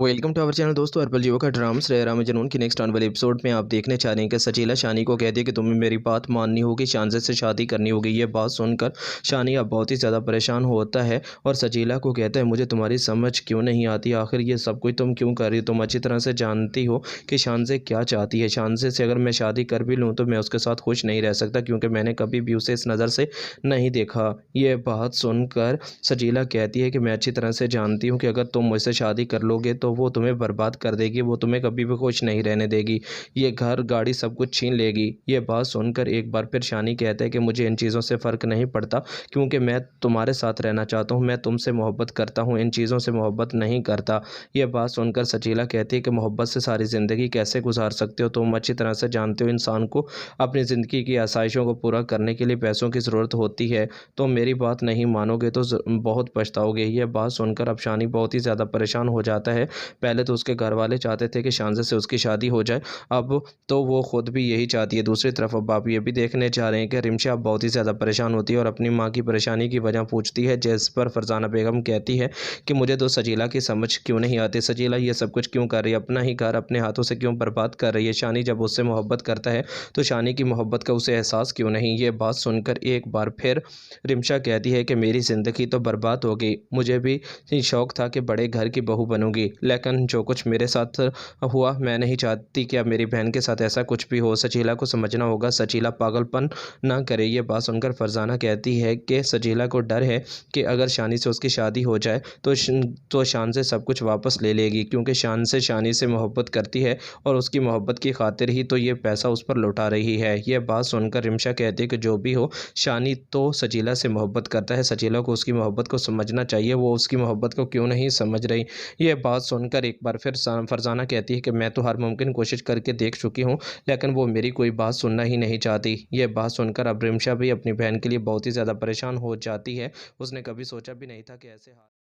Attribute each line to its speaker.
Speaker 1: Welcome to our channel दोस्तों। Herbal जीवो का ड्रामा श्रेय राम जनून की नेक्स्ट आने वाले एपिसोड में आप देखने चाह रहे हैं कि सचीला शानी को कहती है कि तुम्हें मेरी बात माननी होगी, शानजे से शादी करनी होगी। ये बात सुनकर शानी अब बहुत ही ज़्यादा परेशान होता है और सचीला को कहता है मुझे तुम्हारी समझ क्यों नहीं आती, आखिर ये सब कुछ तुम क्यों कर रही हो। तुम अच्छी तरह से जानती हो कि शानजे क्या चाहती है। शानजे से अगर मैं शादी कर भी लूँ तो मैं उसके साथ खुश नहीं रह सकता, क्योंकि मैंने कभी भी उसे इस नज़र से नहीं देखा। ये बात सुनकर सचीला कहती है कि मैं अच्छी तरह से जानती हूँ कि अगर तुम मुझसे शादी कर लोगे तो वो तुम्हें बर्बाद कर देगी, वो तुम्हें कभी भी खुश नहीं रहने देगी, ये घर गाड़ी सब कुछ छीन लेगी। ये बात सुनकर एक बार फिर शानी कहता है कि मुझे इन चीज़ों से फ़र्क नहीं पड़ता, क्योंकि मैं तुम्हारे साथ रहना चाहता हूँ, मैं तुमसे मोहब्बत करता हूँ, इन चीज़ों से मोहब्बत नहीं करता। ये बात सुनकर सचीला कहती है कि मोहब्बत से सारी ज़िंदगी कैसे गुजार सकते हो। तुम अच्छी तरह से जानते हो इंसान को अपनी ज़िंदगी की आसाइशों को पूरा करने के लिए पैसों की ज़रूरत होती है। तो मेरी बात नहीं मानोगे तो बहुत पछताओगे। ये बात सुनकर अब शानी बहुत ही ज़्यादा परेशान हो जाता है। पहले तो उसके घर वाले चाहते थे कि शानजे से उसकी शादी हो जाए, अब तो वो खुद भी यही चाहती है। दूसरी तरफ अब आप ये भी देखने जा रहे हैं कि रिमशा अब बहुत ही ज़्यादा परेशान होती है और अपनी माँ की परेशानी की वजह पूछती है, जिस पर फरजाना बेगम कहती है कि मुझे तो सजीला की समझ क्यों नहीं आती, सजीला ये सब कुछ क्यों कर रही है, अपना ही घर अपने हाथों से क्यों बर्बाद कर रही है। शानी जब उससे मोहब्बत करता है तो शानी की मोहब्बत का उसे एहसास क्यों नहीं। ये बात सुनकर एक बार फिर रिमशा कहती है कि मेरी ज़िंदगी तो बर्बाद हो गई, मुझे भी शौक़ था कि बड़े घर की बहू बनूंगी, लेकिन जो कुछ मेरे साथ हुआ मैं नहीं चाहती कि अब मेरी बहन के साथ ऐसा कुछ भी हो। सचीला को समझना होगा, सचीला पागलपन ना करे। ये बात सुनकर फरजाना कहती है कि सचीला को डर है कि अगर शानी से उसकी शादी हो जाए तो शान से सब कुछ वापस ले लेगी, क्योंकि शानी से मोहब्बत करती है और उसकी मोहब्बत की खातिर ही तो ये पैसा उस पर लौटा रही है। ये बात सुनकर रिमशा कहती है कि जो भी हो, शानी तो सचीला से मोहब्बत करता है, सचीला को उसकी मोहब्बत को समझना चाहिए, वो उसकी मोहब्बत को क्यों नहीं समझ रही। ये बात सुनकर एक बार फिर फरजाना कहती है कि मैं तो हर मुमकिन कोशिश करके देख चुकी हूँ, लेकिन वो मेरी कोई बात सुनना ही नहीं चाहती। ये बात सुनकर अब रिमशा भी अपनी बहन के लिए बहुत ही ज़्यादा परेशान हो जाती है। उसने कभी सोचा भी नहीं था कि ऐसे हाल